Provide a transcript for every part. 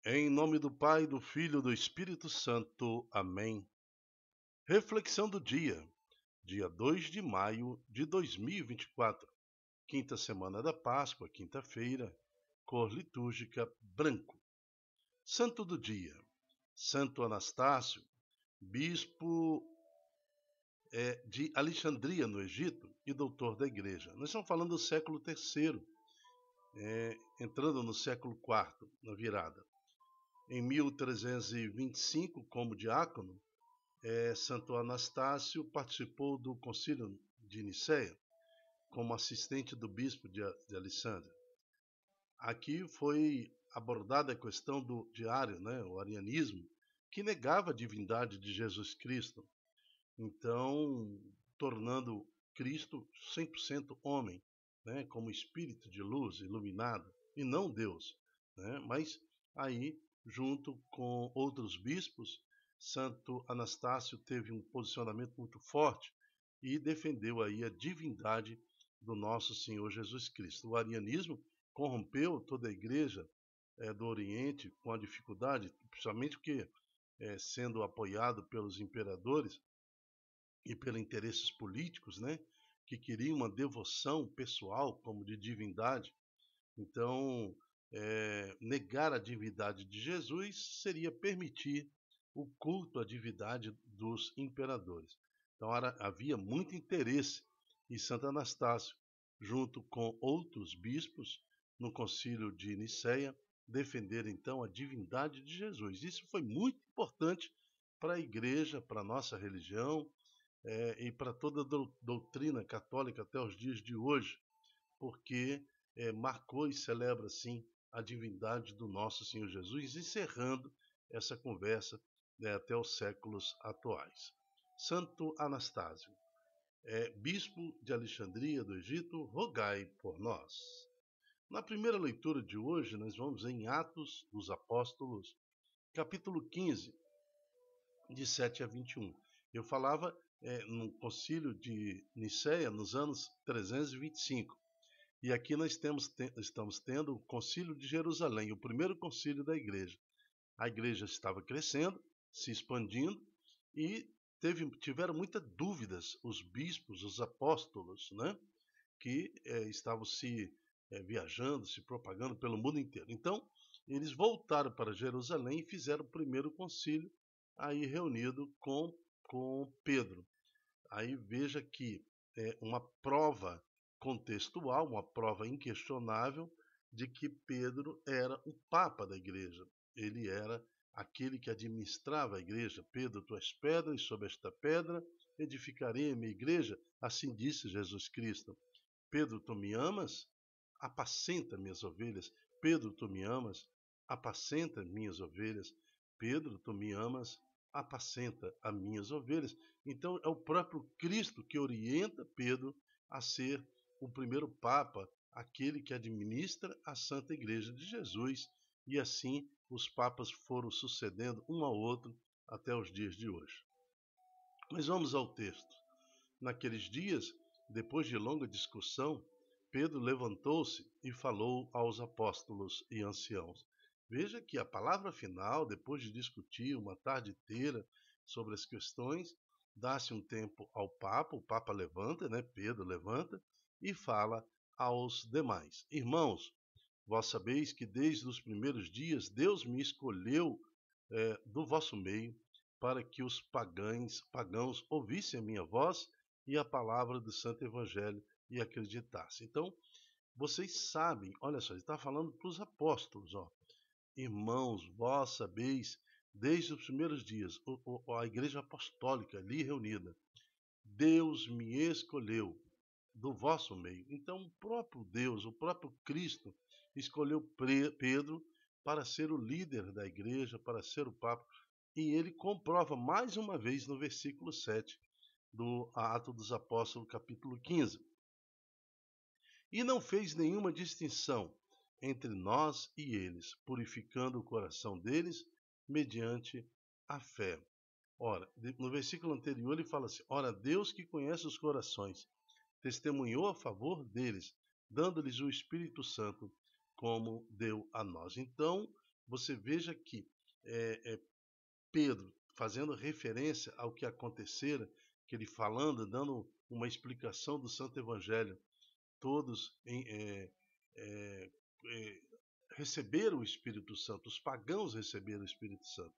Em nome do Pai, do Filho e do Espírito Santo. Amém. Reflexão do dia, dia 2 de maio de 2024, quinta semana da Páscoa, quinta-feira, cor litúrgica branco. Santo do dia, Santo Anastácio, bispo de Alexandria, no Egito, e doutor da Igreja. Nós estamos falando do século III, entrando no século IV, na virada. Em 1325, como diácono, Santo Anastácio participou do Concílio de Nicéia como assistente do bispo de Alessandria. Aqui foi abordada a questão do Ariano, o arianismo, que negava a divindade de Jesus Cristo, então tornando Cristo 100% homem, como espírito de luz iluminado, e não Deus. Mas aí, junto com outros bispos, Santo Anastácio teve um posicionamento muito forte e defendeu aí a divindade do nosso Senhor Jesus Cristo. O arianismo corrompeu toda a igreja do Oriente com a dificuldade, principalmente porque, sendo apoiado pelos imperadores e pelos interesses políticos, que queriam uma devoção pessoal como de divindade, então negar a divindade de Jesus seria permitir o culto à divindade dos imperadores. Então havia muito interesse em Santo Anastácio, junto com outros bispos, no concílio de Nicéia, defender então a divindade de Jesus. Isso foi muito importante para a igreja, para a nossa religião e para toda a doutrina católica até os dias de hoje, porque marcou e celebra, assim, a divindade do nosso Senhor Jesus, encerrando essa conversa até os séculos atuais. Santo Anastácio, bispo de Alexandria do Egito, rogai por nós. Na primeira leitura de hoje, nós vamos em Atos dos Apóstolos, capítulo 15, de 7 a 21. Eu falava no concílio de Nicéia, nos anos 325. E aqui nós estamos tendo o Concílio de Jerusalém, o primeiro concílio da igreja. A igreja estava crescendo, se expandindo e tiveram muitas dúvidas os bispos, os apóstolos, que estavam se viajando, se propagando pelo mundo inteiro. Então, eles voltaram para Jerusalém e fizeram o primeiro concílio, aí reunido com Pedro. Aí veja que é uma prova contextual, uma prova inquestionável de que Pedro era o papa da igreja. Ele era aquele que administrava a igreja. Pedro, tu és pedra, e sobre esta pedra edificarei a minha igreja, assim disse Jesus Cristo. Pedro, tu me amas? Apacenta minhas ovelhas. Pedro, tu me amas? Apacenta minhas ovelhas. Pedro, tu me amas? Apacenta as minhas ovelhas. Então é o próprio Cristo que orienta Pedro a ser o primeiro Papa, aquele que administra a Santa Igreja de Jesus, e assim os papas foram sucedendo um ao outro até os dias de hoje. Mas vamos ao texto. Naqueles dias, depois de longa discussão, Pedro levantou-se e falou aos apóstolos e anciãos. Veja que a palavra final, depois de discutir uma tarde inteira sobre as questões, dá-se um tempo ao Papa, o Papa levanta, Pedro levanta, e fala aos demais. Irmãos, vós sabeis que desde os primeiros dias Deus me escolheu do vosso meio para que os pagãos ouvissem a minha voz e a palavra do Santo Evangelho e acreditassem. Então, vocês sabem, olha só, ele está falando para os apóstolos, irmãos, vós sabeis, desde os primeiros dias, a igreja apostólica ali reunida, Deus me escolheu do vosso meio. Então, o próprio Deus, o próprio Cristo, escolheu Pedro para ser o líder da igreja, para ser o Papa, e ele comprova mais uma vez no versículo 7 do Atos dos Apóstolos, capítulo 15. E não fez nenhuma distinção entre nós e eles, purificando o coração deles mediante a fé. Ora, no versículo anterior ele fala assim: ora, Deus que conhece os corações, testemunhou a favor deles, dando-lhes o Espírito Santo, como deu a nós. Então, você veja que Pedro, fazendo referência ao que acontecera, que ele falando, dando uma explicação do Santo Evangelho, todos receberam o Espírito Santo, os pagãos receberam o Espírito Santo.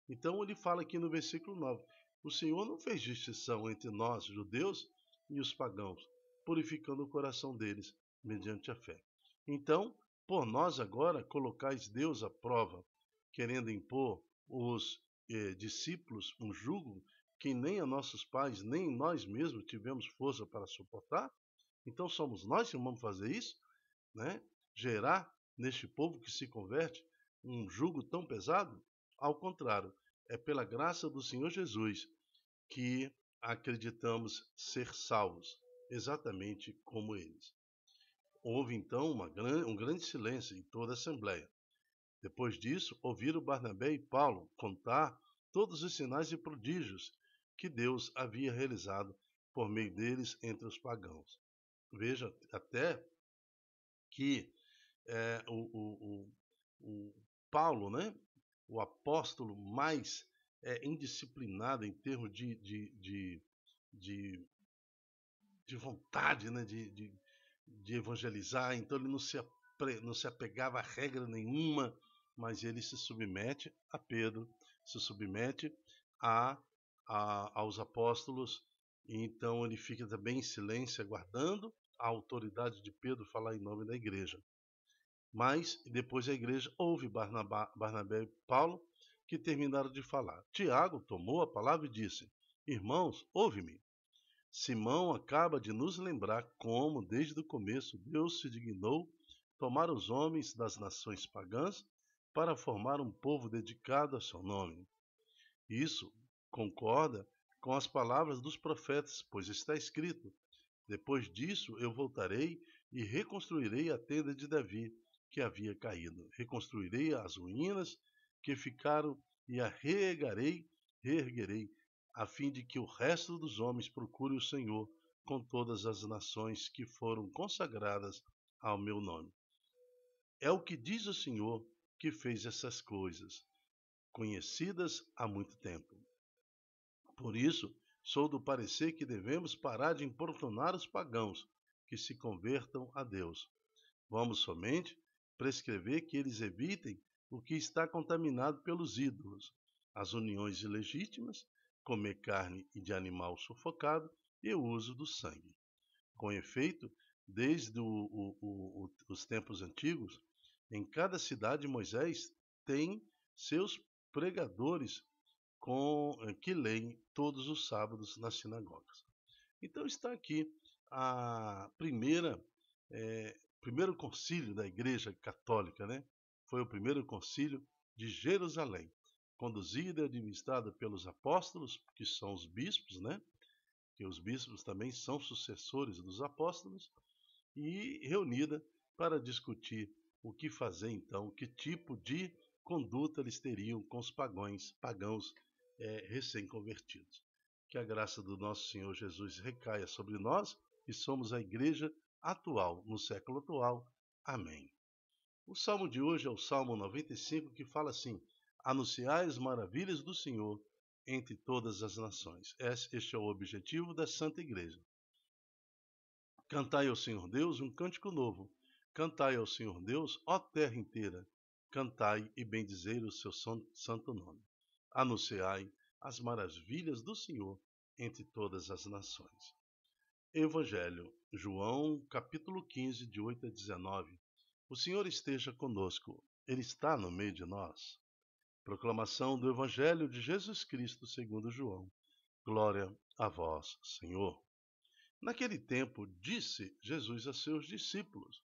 Então ele fala aqui no versículo 9, o Senhor não fez distinção entre nós, judeus, e os pagãos, purificando o coração deles mediante a fé. Então, por nós agora colocais Deus à prova, querendo impor os discípulos um jugo que nem a nossos pais, nem nós mesmos tivemos força para suportar. Então somos nós que vamos fazer isso, né? Gerar neste povo que se converte um jugo tão pesado? Ao contrário, é pela graça do Senhor Jesus que acreditamos ser salvos, exatamente como eles. Houve então um grande silêncio em toda a Assembleia. Depois disso, ouviram Barnabé e Paulo contar todos os sinais e prodígios que Deus havia realizado por meio deles entre os pagãos. Veja até que o Paulo, né, o apóstolo mais indisciplinado em termos de vontade, né, de evangelizar, então ele não se apegava a regra nenhuma, mas ele se submete a Pedro, se submete aos apóstolos, e então ele fica também em silêncio, aguardando a autoridade de Pedro falar em nome da igreja. Mas depois a igreja ouve Barnabé e Paulo, que terminaram de falar. Tiago tomou a palavra e disse: Irmãos, ouve-me. Simão acaba de nos lembrar como, desde o começo, Deus se dignou tomar os homens das nações pagãs para formar um povo dedicado a seu nome. Isso concorda com as palavras dos profetas, pois está escrito: Depois disso eu voltarei e reconstruirei a tenda de Davi, que havia caído. Reconstruirei as ruínas que ficaram e a reerguerei, a fim de que o resto dos homens procure o Senhor com todas as nações que foram consagradas ao meu nome. É o que diz o Senhor que fez essas coisas, conhecidas há muito tempo. Por isso, sou do parecer que devemos parar de importunar os pagãos que se convertam a Deus. Vamos somente prescrever que eles evitem o que está contaminado pelos ídolos, as uniões ilegítimas, comer carne de animal sufocado e o uso do sangue. Com efeito, desde os tempos antigos, em cada cidade Moisés tem seus pregadores que leem todos os sábados nas sinagogas. Então está aqui a primeiro concílio da Igreja Católica, né? Foi o primeiro concílio de Jerusalém, conduzido e administrado pelos apóstolos, que são os bispos, né? Que os bispos também são sucessores dos apóstolos, e reunida para discutir o que fazer então, que tipo de conduta eles teriam com os pagãos recém-convertidos. Que a graça do nosso Senhor Jesus recaia sobre nós, que somos a igreja atual, no século atual. Amém. O salmo de hoje é o Salmo 95, que fala assim: Anunciai as maravilhas do Senhor entre todas as nações. Este é o objetivo da Santa Igreja. Cantai ao Senhor Deus um cântico novo. Cantai ao Senhor Deus, ó terra inteira. Cantai e bendizei o seu santo nome. Anunciai as maravilhas do Senhor entre todas as nações. Evangelho, João, capítulo 15, de 8 a 19. O Senhor esteja conosco. Ele está no meio de nós. Proclamação do Evangelho de Jesus Cristo segundo João. Glória a vós, Senhor. Naquele tempo, disse Jesus a seus discípulos: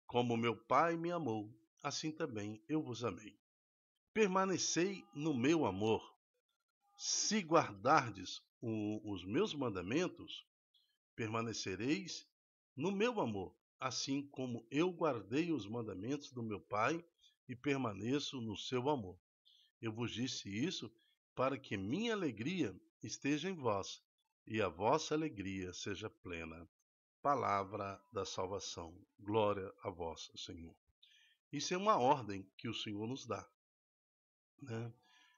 Como meu Pai me amou, assim também eu vos amei. Permanecei no meu amor. Se guardardes os meus mandamentos, permanecereis no meu amor, assim como eu guardei os mandamentos do meu Pai e permaneço no seu amor. Eu vos disse isso para que minha alegria esteja em vós e a vossa alegria seja plena. Palavra da salvação. Glória a vós, Senhor. Isso é uma ordem que o Senhor nos dá. né?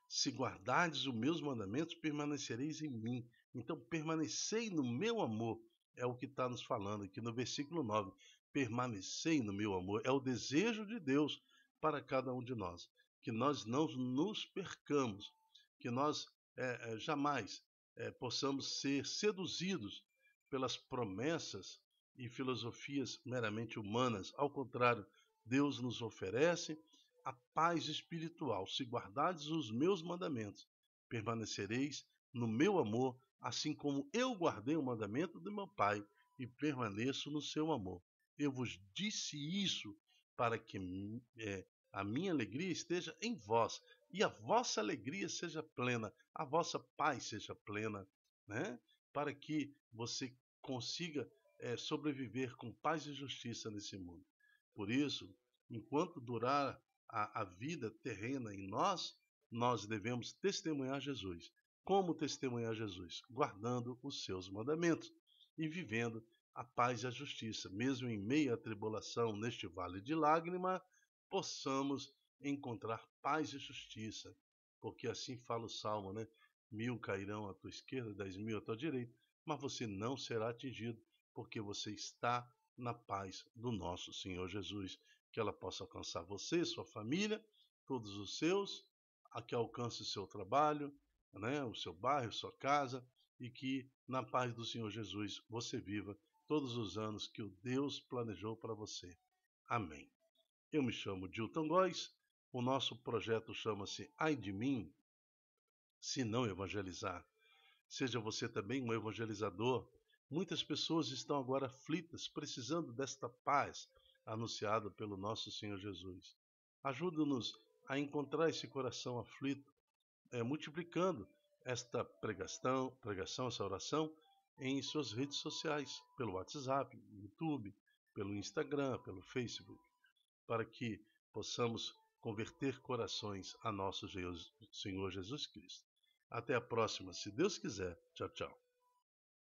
Se guardardes os meus mandamentos, permanecereis em mim. Então, permanecei no meu amor. É o que está nos falando aqui no versículo 9. Permanecei no meu amor. É o desejo de Deus para cada um de nós. Que nós não nos percamos. Que nós jamais possamos ser seduzidos pelas promessas e filosofias meramente humanas. Ao contrário, Deus nos oferece a paz espiritual. Se guardardes os meus mandamentos, permanecereis no meu amor, assim como eu guardei o mandamento do meu Pai e permaneço no seu amor. Eu vos disse isso para que a minha alegria esteja em vós e a vossa alegria seja plena, a vossa paz seja plena, né? Para que você consiga sobreviver com paz e justiça nesse mundo. Por isso, enquanto durar a vida terrena em nós, nós devemos testemunhar Jesus. Como testemunhar Jesus? Guardando os seus mandamentos e vivendo a paz e a justiça. Mesmo em meio à tribulação, neste vale de lágrima, possamos encontrar paz e justiça. Porque assim fala o Salmo, né? 1000 cairão à tua esquerda, 10.000 à tua direita, mas você não será atingido, porque você está na paz do nosso Senhor Jesus. Que ela possa alcançar você, sua família, todos os seus, a que alcance o seu trabalho, né, o seu bairro, sua casa, e que na paz do Senhor Jesus você viva todos os anos que o Deus planejou para você. Amém. Eu me chamo Dilton Góes, o nosso projeto chama-se Ai de mim, se não evangelizar. Seja você também um evangelizador. Muitas pessoas estão agora aflitas, precisando desta paz anunciada pelo nosso Senhor Jesus. Ajuda-nos a encontrar esse coração aflito, multiplicando esta pregação, essa oração, em suas redes sociais, pelo WhatsApp, YouTube, pelo Instagram, pelo Facebook, para que possamos converter corações a nosso Senhor Jesus Cristo. Até a próxima, se Deus quiser. Tchau, tchau.